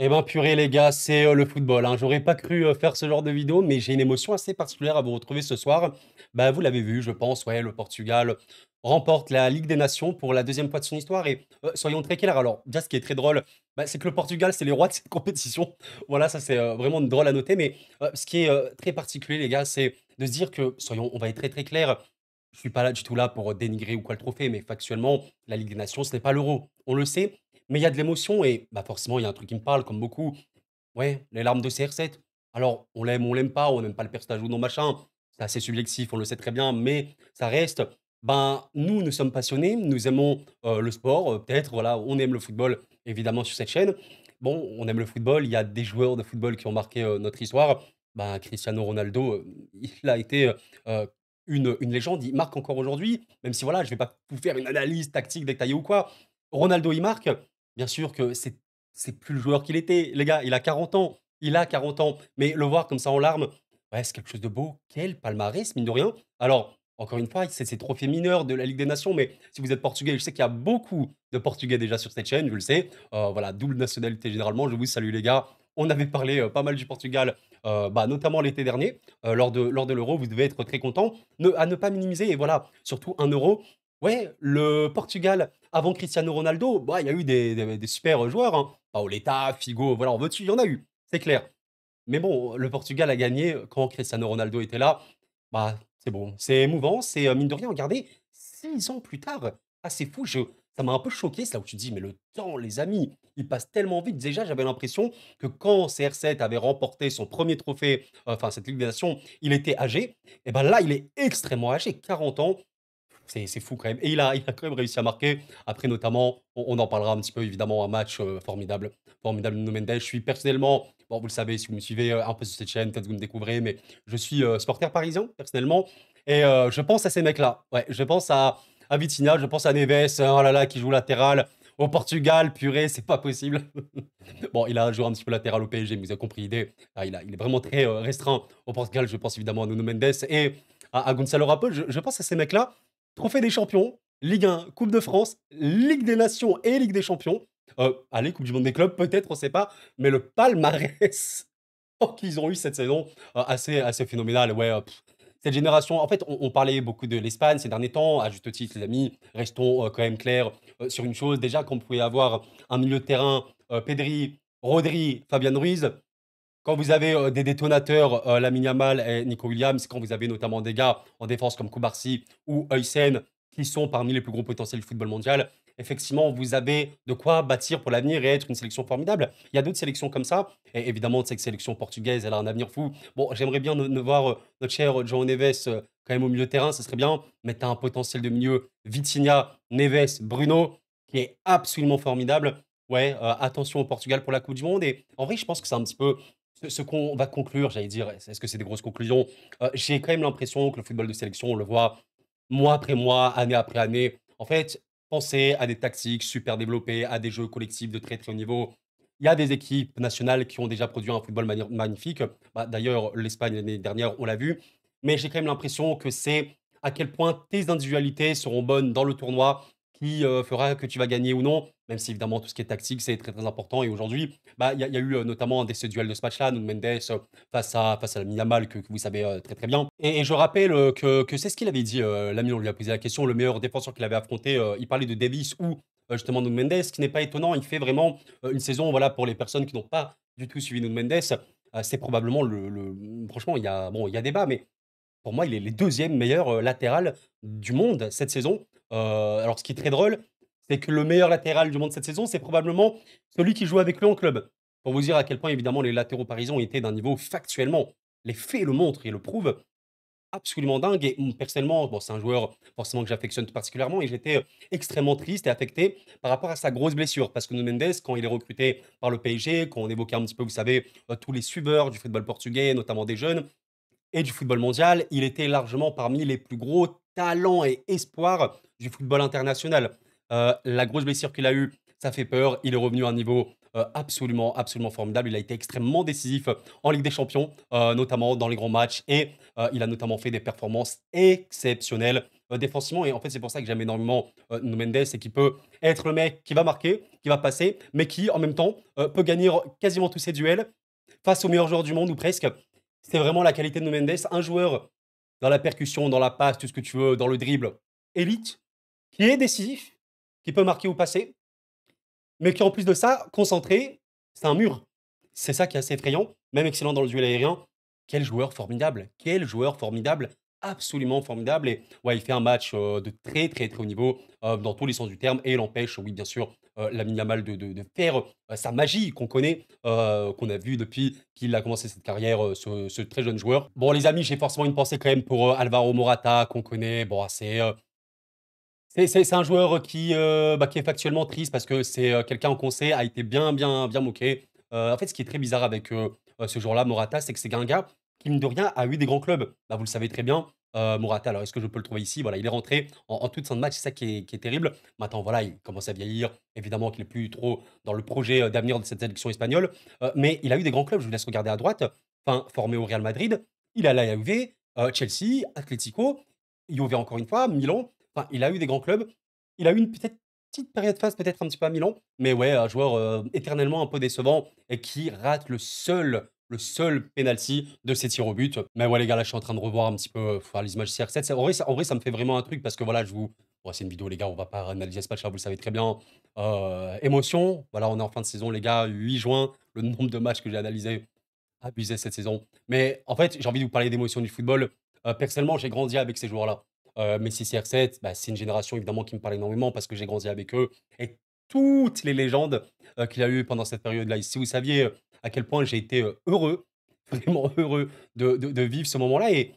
Eh ben, purée les gars, c'est, le football, hein. J'aurais pas cru, faire ce genre de vidéo, mais j'ai une émotion assez particulière à vous retrouver ce soir. Bah, vous l'avez vu, je pense, ouais, le Portugal remporte la Ligue des Nations pour la deuxième fois de son histoire et soyons très clairs, alors déjà ce qui est très drôle, bah, c'est que le Portugal, c'est les rois de cette compétition. Voilà, ça c'est, vraiment drôle à noter, mais ce qui est, très particulier les gars, c'est de se dire que soyons on va être très, très clairs, je suis pas là du tout là pour dénigrer ou quoi le trophée, mais factuellement, la Ligue des Nations, ce n'est pas l'Euro. On le sait, mais il y a de l'émotion et bah, forcément, il y a un truc qui me parle comme beaucoup. Ouais, les larmes de CR7. Alors, on l'aime pas, on n'aime pas le personnage ou non machin. C'est assez subjectif, on le sait très bien, mais ça reste, ben, nous sommes passionnés, nous aimons, le sport, peut-être, voilà, on aime le football, évidemment, sur cette chaîne. Bon, on aime le football, il y a des joueurs de football qui ont marqué, notre histoire. Ben, Cristiano Ronaldo, il a été, une légende, il marque encore aujourd'hui, même si voilà, je vais pas vous faire une analyse tactique détaillée ou quoi. Ronaldo, il marque, bien sûr que c'est plus le joueur qu'il était. Les gars, il a 40 ans. Il a 40 ans. Mais le voir comme ça en larmes, ouais, c'est quelque chose de beau. Quel palmarès, mine de rien. Alors, encore une fois, c'est ces trophées mineurs de la Ligue des Nations, mais si vous êtes portugais, je sais qu'il y a beaucoup de Portugais déjà sur cette chaîne, je le sais. Voilà, double nationalité généralement. Je vous salue les gars. On avait parlé pas mal du Portugal, bah, notamment l'été dernier, lors de l'Euro. Vous devez être très content. À ne pas minimiser, et voilà, surtout un Euro. Ouais, le Portugal avant Cristiano Ronaldo, bah, il y a eu des super joueurs, hein. Paoletta, Figo, voilà, en veux-tu, il y en a eu, c'est clair. Mais bon, le Portugal a gagné quand Cristiano Ronaldo était là. Bah, c'est bon, c'est émouvant, c'est, mine de rien, regardez, 6 ans plus tard. Ah, c'est fou, ça m'a un peu choqué, c'est là où tu te dis: «Mais le temps, les amis, il passe tellement vite». Déjà, j'avais l'impression que quand CR7 avait remporté son premier trophée, enfin cette Ligue des Nations, il était âgé et ben là, il est extrêmement âgé, 40 ans. C'est fou quand même et il a quand même réussi à marquer. Après notamment, on en parlera un petit peu évidemment, un match, formidable formidable de Nuno Mendes. Je suis personnellement, bon vous le savez si vous me suivez, un peu sur cette chaîne, peut-être que vous me découvrez, mais je suis, supporter parisien personnellement et je pense à ces mecs-là. Ouais, je pense à Vitinha, je pense à Neves, oh là là, qui joue latéral au Portugal, purée, c'est pas possible. Bon, il a joué un petit peu latéral au PSG, mais vous avez compris l'idée. Ah, il est vraiment très, restreint au Portugal. Je pense évidemment à Nuno Mendes et à Gonçalo Ramos. Je pense à ces mecs-là. Trophée des champions, Ligue 1, Coupe de France, Ligue des nations et Ligue des champions. Allez, Coupe du monde des clubs, peut-être, on sait pas, mais le palmarès qu'ils ont eu cette saison, assez phénoménal. Ouais, cette génération en fait, on parlait beaucoup de l'Espagne ces derniers temps, à juste titre, les amis. Restons, quand même clairs, sur une chose. Déjà, qu'on pouvait avoir un milieu de terrain, Pedri, Rodri, Fabian Ruiz. Quand vous avez, des détonateurs, Lamine Yamal et Nico Williams, quand vous avez notamment des gars en défense comme Koubarsi ou Huysen, qui sont parmi les plus gros potentiels du football mondial, effectivement, vous avez de quoi bâtir pour l'avenir et être une sélection formidable. Il y a d'autres sélections comme ça et évidemment, cette sélection portugaise, elle a un avenir fou. Bon, j'aimerais bien ne voir, notre cher João Neves, quand même au milieu de terrain, ce serait bien, mais tu as un potentiel de milieu, Vitinha, Neves, Bruno, qui est absolument formidable. Ouais, attention au Portugal pour la coupe du monde et en vrai, je pense que c'est un petit peu ce qu'on va conclure, j'allais dire, est-ce que c'est des grosses conclusions? J'ai quand même l'impression que le football de sélection, on le voit mois après mois, année après année. En fait, pensez à des tactiques super développées, à des jeux collectifs de très, très haut niveau. Il y a des équipes nationales qui ont déjà produit un football magnifique. Bah, d'ailleurs, l'Espagne l'année dernière, on l'a vu. Mais j'ai quand même l'impression que c'est à quel point tes individualités seront bonnes dans le tournoi qui fera que tu vas gagner ou non. Même si évidemment tout ce qui est tactique, c'est très, très important. Et aujourd'hui, bah, il y a eu, notamment un de ces duels de ce match-là, Nuno Mendes, face à Lamine Yamal que vous savez, très, très bien. Et je rappelle, que c'est ce qu'il avait dit, Lamine, on lui a posé la question, le meilleur défenseur qu'il avait affronté, il parlait de Davies ou, justement Nuno Mendes, ce qui n'est pas étonnant. Il fait vraiment, une saison, voilà, pour les personnes qui n'ont pas du tout suivi Nuno Mendes, c'est probablement franchement, il y a bon, il y a débat, mais pour moi, il est le 2e meilleur, latéral du monde cette saison. Alors ce qui est très drôle, c'est que le meilleur latéral du monde cette saison, c'est probablement celui qui joue avec lui en club. Pour vous dire à quel point évidemment les latéraux parisiens ont été d'un niveau factuellement, les faits le montrent et le prouvent, absolument dingue et personnellement, bon, c'est un joueur forcément que j'affectionne tout particulièrement et j'étais, extrêmement triste et affecté par rapport à sa grosse blessure. Parce que Nuno Mendes, quand il est recruté par le PSG, quand on évoquait un petit peu, vous savez, tous les suiveurs du football portugais, notamment des jeunes, et du football mondial, il était largement parmi les plus gros talents et espoirs du football international. La grosse blessure qu'il a eue, ça fait peur. Il est revenu à un niveau, absolument, absolument formidable. Il a été extrêmement décisif en Ligue des Champions, notamment dans les grands matchs et il a notamment fait des performances exceptionnelles. défensivement et en fait, c'est pour ça que j'aime énormément, Nuno Mendes, c'est qu'il peut être le mec qui va marquer, qui va passer, mais qui, en même temps, peut gagner quasiment tous ses duels face aux meilleurs joueurs du monde ou presque. C'est vraiment la qualité de Nuno Mendes, un joueur dans la percussion, dans la passe, tout ce que tu veux, dans le dribble, élite, qui est décisif, qui peut marquer ou passer, mais qui en plus de ça, concentré, c'est un mur. C'est ça qui est assez effrayant, même excellent dans le duel aérien. Quel joueur formidable, absolument formidable et ouais, il fait un match, de très, très, très haut niveau, dans tous les sens du terme et il empêche, oui, bien sûr, Lamine Yamal de faire, sa magie qu'on connaît, qu'on a vu depuis qu'il a commencé cette carrière, ce très jeune joueur. Bon les amis, j'ai forcément une pensée quand même pour, Alvaro Morata qu'on connaît. Bon, c'est un joueur qui est factuellement triste parce que c'est, quelqu'un qu'on sait a été bien, bien, bien moqué. En fait, ce qui est très bizarre avec, ce joueur-là, Morata, c'est que c'est un gars qui, mine de rien, a eu des grands clubs. Bah, vous le savez très bien, Morata, alors est-ce que je peux le trouver ici? Voilà, il est rentré en toute fin de match, c'est ça qui est terrible. Maintenant, voilà, il commence à vieillir. Évidemment qu'il est plus trop dans le projet, d'avenir de cette sélection espagnole, mais il a eu des grands clubs. Je vous laisse regarder à droite. Enfin, formé au Real Madrid, il est allé à la Juve, Chelsea, Atlético, Juve encore une fois, Milan. Enfin, il a eu des grands clubs. Il a eu une peut-être petite période phase peut-être un petit peu à Milan, mais ouais, un joueur, éternellement un peu décevant et qui rate le seul penalty de ses tirs au but. Mais ouais, les gars, là, je suis en train de revoir un petit peu, enfin, les images CR7. En vrai, ça me fait vraiment un truc parce que voilà, bon, c'est une vidéo, les gars, on va pas analyser ce match-là, vous le savez très bien. Émotion, voilà, on est en fin de saison, les gars, 8 juin, le nombre de matchs que j'ai analysé, abusé cette saison. Mais en fait, j'ai envie de vous parler d'émotion du football. Personnellement, j'ai grandi avec ces joueurs-là. Messi, CR7, bah, c'est une génération évidemment qui me parle énormément parce que j'ai grandi avec eux et toutes les légendes, qu'il a eues pendant cette période-là. Et si vous saviez, à quel point j'ai été, heureux, vraiment heureux de vivre ce moment-là et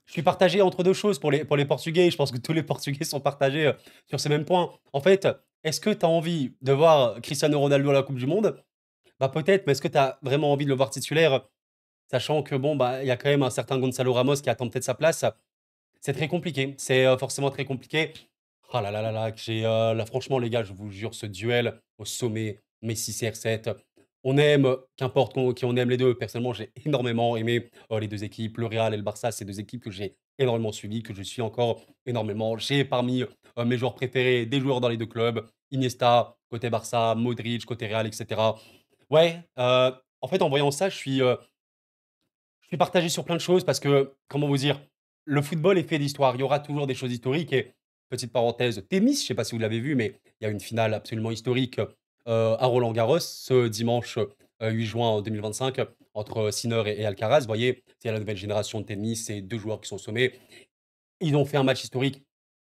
je suis partagé entre 2 choses pour les Portugais. Je pense que tous les Portugais sont partagés, sur ce même point. En fait, est-ce que tu as envie de voir Cristiano Ronaldo à la coupe du monde? Bah, peut-être, mais est-ce que tu as vraiment envie de le voir titulaire? Sachant que bon, bah, il y a quand même un certain Gonzalo Ramos qui attend peut-être sa place. C'est très compliqué, c'est, forcément très compliqué. Ah là là là là, là franchement les gars, je vous jure ce duel au sommet, Messi CR7, on aime, qu'importe qui on aime les 2. Personnellement, j'ai énormément aimé, les 2 équipes, le Real et le Barça, c'est 2 équipes que j'ai énormément suivies, que je suis encore énormément. J'ai parmi, mes joueurs préférés des joueurs dans les 2 clubs, Iniesta côté Barça, Modric côté Real et cetera. Ouais, en fait en voyant ça, je suis partagé sur plein de choses parce que, comment vous dire? Le football est fait d'histoire. Il y aura toujours des choses historiques et petite parenthèse, tennis, je ne sais pas si vous l'avez vu, mais il y a une finale absolument historique, à Roland-Garros ce dimanche, 8 juin 2025 entre Sinner et Alcaraz. Vous voyez, c'est la nouvelle génération de tennis, c'est 2 joueurs qui sont au sommet. Ils ont fait un match historique.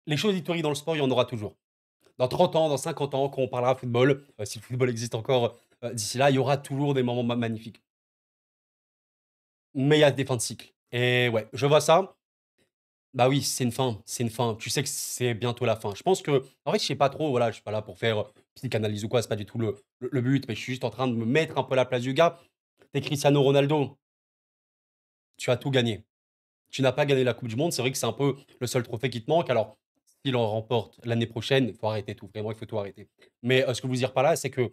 Les choses historiques dans le sport, il y en aura toujours. Dans 30 ans, dans 50 ans, quand on parlera football, si le football existe encore, d'ici là, il y aura toujours des moments magnifiques. Mais il y a des fins de cycle et ouais, je vois ça. Bah oui, c'est une fin, c'est une fin. Tu sais que c'est bientôt la fin. Je pense que en fait, je sais pas trop, voilà, je suis pas là pour faire, psychanalyse ou quoi, c'est pas du tout le but, mais je suis juste en train de me mettre un peu à la place du gars. Tu Cristiano Ronaldo, tu as tout gagné. Tu n'as pas gagné la coupe du monde, c'est vrai que c'est un peu le seul trophée qui te manque. Alors, s'il en remporte l'année prochaine, il faut arrêter tout, vraiment, il faut tout arrêter. Mais, ce que je veux dire par là, c'est que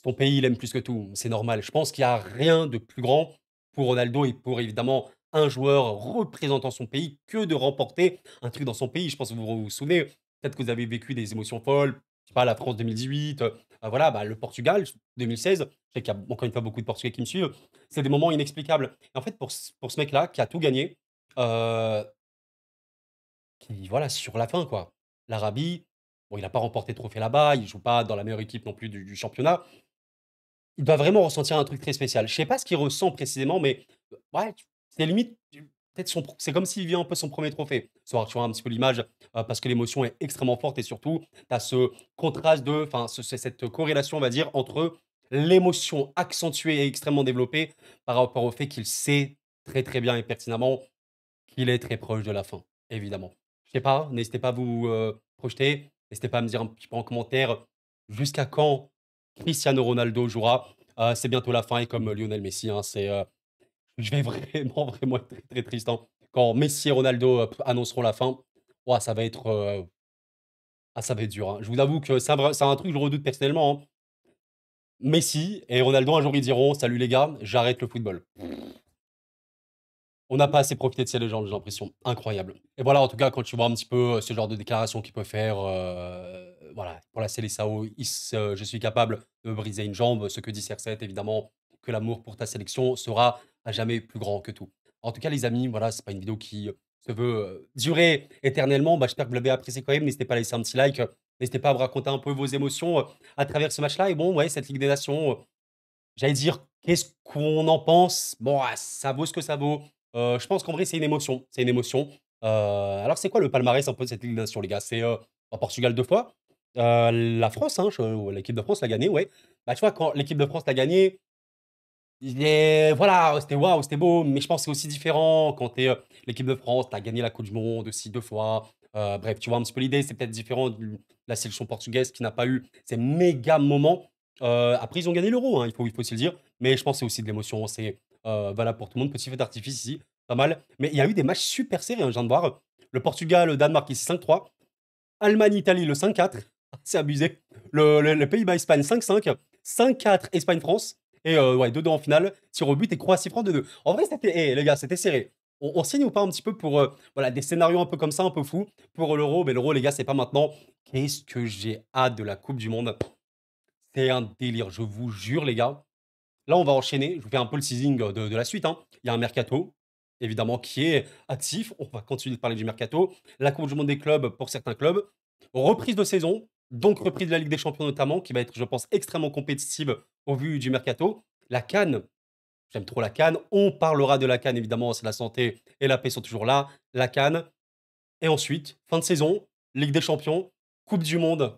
son pays, il aime plus que tout, c'est normal. Je pense qu'il y a rien de plus grand pour Ronaldo et pour évidemment un joueur représentant son pays que de remporter un truc dans son pays. Je pense que vous vous souvenez, peut-être que vous avez vécu des émotions folles, je sais pas, la France 2018, voilà, bah, le Portugal 2016. Je sais qu'il y a encore une fois beaucoup de Portugais qui me suivent. C'est des moments inexplicables. Et en fait, pour ce mec-là qui a tout gagné, heu, qui voilà, sur la fin quoi. L'Arabie, bon, il a pas remporté de trophée là-bas, il joue pas dans la meilleure équipe non plus du championnat. Il doit vraiment ressentir un truc très spécial. Je sais pas ce qu'il ressent précisément, mais ouais, c'est limite, peut-être c'est comme s'il vit un peu son premier trophée. Tu vois un petit peu l'image, parce que l'émotion est extrêmement forte et surtout, tu as ce contraste enfin, cette corrélation, on va dire, entre l'émotion accentuée et extrêmement développée par rapport au fait qu'il sait très, très bien et pertinemment qu'il est très proche de la fin, évidemment. Je sais pas, n'hésitez pas à vous, projeter, n'hésitez pas à me dire un petit peu en commentaire jusqu'à quand Cristiano Ronaldo jouera. C'est bientôt la fin et comme Lionel Messi, hein, je vais vraiment, vraiment être très, très triste, hein. Quand Messi et Ronaldo, annonceront la fin, ouah, ça va être dur, hein. Je vous avoue que c'est un truc que je redoute personnellement, hein. Messi et Ronaldo, un jour, ils diront: «Salut les gars, j'arrête le football». On n'a pas assez profité de ces légendes, j'ai l'impression. Incroyable. Et voilà, en tout cas, quand tu vois un petit peu, ce genre de déclaration qu'il peut faire, voilà, pour la Seleção, je suis capable de me briser une jambe. Ce que dit CR7, évidemment, que l'amour pour ta sélection sera à jamais plus grand que tout. En tout cas, les amis, voilà, c'est pas une vidéo qui, se veut, durer éternellement. Bah, j'espère que vous l'avez apprécié quand même. N'hésitez pas à laisser un petit like, n'hésitez pas à me raconter un peu vos émotions, à travers ce match-là et bon, ouais, cette Ligue des Nations, j'allais dire, qu'est-ce qu'on en pense? Bon, ah, ça vaut ce que ça vaut. Je pense qu'en vrai, c'est une émotion, c'est une émotion. Alors c'est quoi le palmarès un peu de cette Ligue des Nations, les gars? C'est, Portugal 2 fois, la France, hein, l'équipe de France l'a gagné, ouais. Bah, tu vois, quand l'équipe de France l'a gagné, voilà, c'était waouh, c'était beau, mais je pense que c'est aussi différent quand tu es, l'équipe de France, tu as gagné la coupe du monde aussi 2 fois. Bref, tu vois un petit peu l'idée, c'est peut-être différent de la sélection portugaise qui n'a pas eu ces méga moments. Après ils ont gagné l'Euro, hein, il faut aussi le dire, mais je pense que c'est aussi de l'émotion, c'est, valable pour tout le monde. Petit feu d'artifice ici, pas mal. Mais il y a eu des matchs super serrés, hein, je viens de voir. Le Portugal, le Danemark ici 5-3, Allemagne-Italie le 5-4, c'est abusé. Le Pays-Bas-Espagne 5-5, 5-4 Espagne-France et ouais 2-2 en finale, tir au but et Croatie-France 2-2. En vrai, c'était les gars, c'était serré. On signe ou pas un petit peu pour, voilà, des scénarios un peu comme ça, un peu fous pour l'Euro? Mais l'Euro, les gars, c'est pas maintenant. Qu'est-ce que j'ai hâte de la coupe du monde. C'est un délire, je vous jure, les gars. Là, on va enchaîner. Je vous fais un peu le teasing de la suite, hein. Il y a un mercato, évidemment, qui est actif. On va continuer de parler du mercato. La Coupe du monde des clubs pour certains clubs. Reprise de saison, donc reprise de la Ligue des Champions notamment, qui va être, je pense, extrêmement compétitive au vu du mercato. La CAN, j'aime trop la CAN. On parlera de la CAN, évidemment, si la santé et la paix sont toujours là. La CAN. Et ensuite, fin de saison, Ligue des Champions, Coupe du Monde.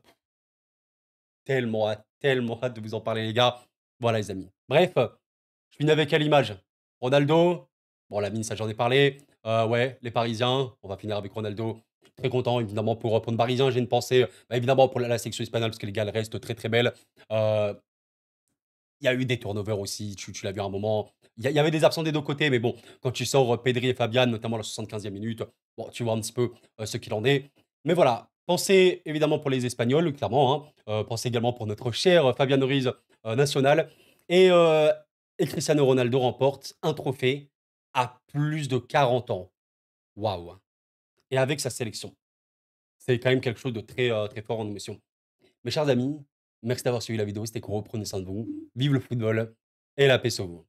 Tellement hâte de vous en parler, les gars. Voilà, les amis. Bref, je finis avec quelle image? Ronaldo, bon, la mine, ça j'en ai parlé. Ouais, les Parisiens, on va finir avec Ronaldo. Très content, évidemment, pour le Parisien. J'ai une pensée, bah, évidemment, pour la section espagnole, parce que les gars, elle reste très, très belle. Heu, il y a eu des turnovers aussi, tu l'as vu à un moment. Il y avait des absents des 2 côtés, mais bon, quand tu sors, Pedri et Fabian, notamment à la 75e minute, bon, tu vois un petit peu, ce qu'il en est. Mais voilà, pensez évidemment pour les Espagnols, clairement, hein. Pensez également pour notre cher Fabian Ruiz, national et et Cristiano Ronaldo remporte un trophée à plus de 40 ans. Waouh! Et avec sa sélection. C'est quand même quelque chose de très, très fort en émotion. Mes chers amis, merci d'avoir suivi la vidéo, c'était cool, prenez soin de vous, vive le football et la paix sur vous.